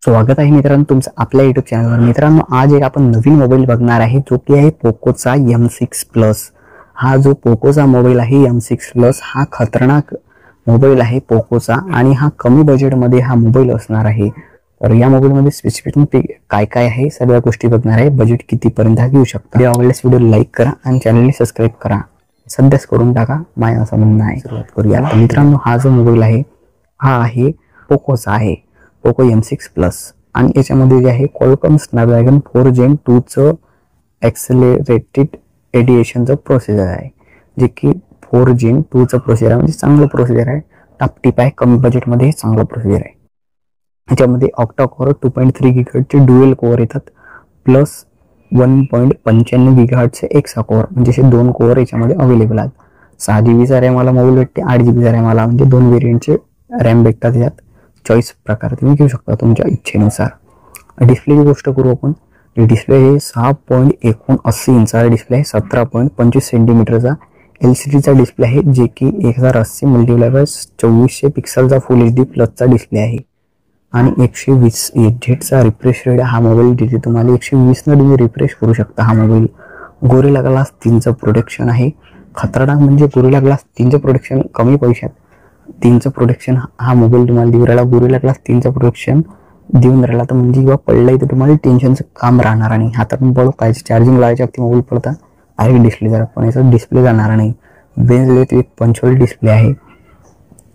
स्वागत आहे मित्रांनो तुमचं आपल्या YouTube चॅनलवर। मित्रांनो आज एक आपण नवीन मोबाईल बघणार आहे जो की आहे पोकोचा M6 प्लस। हा जो पोकोचा मोबाईल आहे M6 प्लस हा खतरनाक मोबाईल आहे पोकोचा आणि हा कमी बजेटमध्ये हा मोबाईल असणार आहे। तर या मोबाईलमध्ये स्पेसिफिकली काय काय आहे सगळ्या गोष्टी बघणार आहे। बजेट किती पर्यंत घेऊ शकता। व्हिडिओ आवडल्यास व्हिडिओ लाईक करा आणि चॅनलला सबस्क्राइब करा। सध्याच करून टाका माझं असं म्हणणं आहे। सुरुवात करूया। मित्रांनो हा जो मोबाईल आहे हा आहे पोकोचा आहे पोको M6 प्लस आणि याच्यामध्ये जे आहे क्वालकॉम स्नॅपड्रॅगन 4 Gen 2 चं ॲक्सेलरेटेड एडिएशनचं प्रोसेसर आहे जे की 4 Gen 2 चं प्रोसेसर आहे। म्हणजे चांगलं प्रोसेसर आहे, टापटीप आहे, कमी बजेटमध्ये चांगलं प्रोसेसर आहे। याच्यामध्ये octa core 2.3 GHz dual core येतात प्लस 1.95 GHz एक्सा कोर, म्हणजे असे दोन कोर याच्यामध्ये अवेलेबल आहेत। 6 GB चा रॅम वाला मोबाईल भेटते, 8 GB चा रॅम वाला, म्हणजे दोन वेरियंटचे रॅम भेटतात। यात चॉईस प्रकार तुम्ही घेऊ शकता तुमच्या इच्छेनुसार। डिस्प्लेची गोष्ट करू आपण। डिस्प्ले हे 6.79 इंचचा डिस्प्ले आहे, 17.25 सेंटीमीटरचा LCDचा डिस्प्ले आहे जे की 1080 मल्टिप्लाय बाय 2400 पिक्सलचा फुल HD प्लसचा डिस्प्ले आहे आणि 120 Hzचा रिफ्रेश रेट हा मोबाईल देते तुम्हाला। 120 ने तुम्ही रिफ्रेश करू शकता हा मोबाईल। गोरिल्ला ग्लास 3 चं प्रोटेक्शन आहे, खतरनाक म्हणजे गोरिल्ला ग्लास 3 चं प्रोटेक्शन कमी पैशात 3 चं प्रोटेक्शन हा मोबाईल तुम्हाला देऊन राहिला। गोरिल्ला ग्लास 3 चं प्रोटेक्शन देऊन राहिला तर म्हणजे किंवा पडलाय तर तुम्हाला टेन्शनचं काम राहणार नाही। हातातून पडू काय चार्जिंग लावायच्या वक्ती मोबाईल पडता आहे डिस्प्ले जरा पण याचा डिस्प्ले जाणार नाही। बेंच विथ पंचोल डिस्प्ले आहे,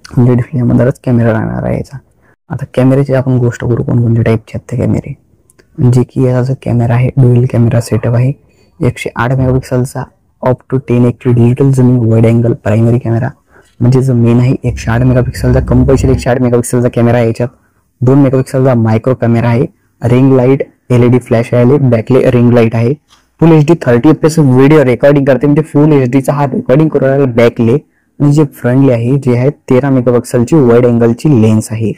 म्हणजे डिस्प्लेमध्येच कॅमेरा राहणार आहे याचा। आता कॅमेऱ्याची आपण गोष्ट करू कोणकोणत्या टाईपचे आहेत ते कॅमेरे, जे की याचा जो कॅमेरा आहे ड्युअल कॅमेरा सेटअप आहे। 108 मेगापिक्सलचा up to 10x digital zooming wide angle primary camera, म्हणजे जो मेन आहे 108 मेगापिक्सलचा कंपल्सरी 108 मेगापिक्सलचा कॅमेरा आहे। याच्यात 2 मेगापिक्सलचा मायक्रो कॅमेरा आहे, रिंग लाईट LED फ्लॅश आहे, बॅकले रिंग लाईट आहे, फुल HD 30 FPS व्हिडिओ रेकॉर्डिंग करते, म्हणजे फुल HD चा हा रेकॉर्डिंग करू राहिला बॅकले। आणि जे फ्रंटली आहे जे आहे 13 मेगापिक्सलची वाईड अँगलची लेन्स आहे,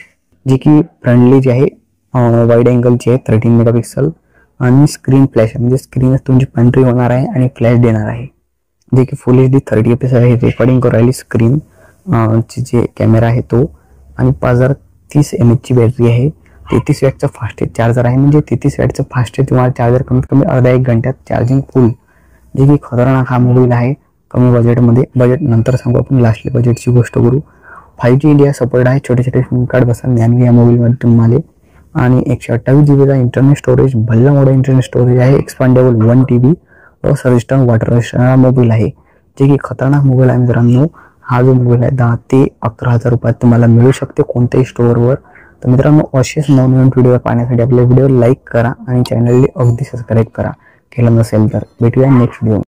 जी की फ्रंटली जे आहे वाईड अँगलची आहे 13 मेगापिक्सल आणि स्क्रीन फ्लॅश म्हणजे स्क्रीन तुमची पांढरी होणार आहे आणि फ्लॅश देणार आहे, जे की फुल HD 30 FPS आहे रेकॉर्डिंग करू राहिली स्क्रीन ची जे कॅमेरा आहे तो। आणि 5030 mAh ची बॅटरी आहे, 33 वॅटचा फास्टेस्ट चार्जर आहे, म्हणजे 33 वॅटचं फास्टेस्ट तुम्हाला चार्जर कमीत कमी अर्धा एक घंट्यात चार्जिंग फुल, जे की खतरनाक हा मोबाईल आहे कमी बजेटमध्ये। बजेट नंतर सांगू आपण, लास्टली बजेटची गोष्ट करू। 5G इंडिया सपोर्ट आहे, छोटे छोटे सिम कार्ड बसतात या मोबाईलमध्ये तुम्हाला। आणि 128 GB चा इंटरनल स्टोरेज, भल्ला मोठा इंटरनल स्टोरेज आहे, एक्सपांडेबल 1 TB व सर्विस्टन वॉटर रेजिस्टंट मोबाईल आहे, जे की खतरनाक मोबाईल आहे मित्रांनो। हा जो मोबाईल आहे 10 ते 11,000 रुपयात तुम्हाला मिळू शकते कोणत्याही स्टोअरवर। तर मित्रांनो असेच नवनवीन व्हिडिओ पाहण्यासाठी आपल्या व्हिडिओ लाईक करा आणि चॅनलला अगदी सबस्क्राईब करा केलं नसेल तर। भेटूया नेक्स्ट व्हिडिओ।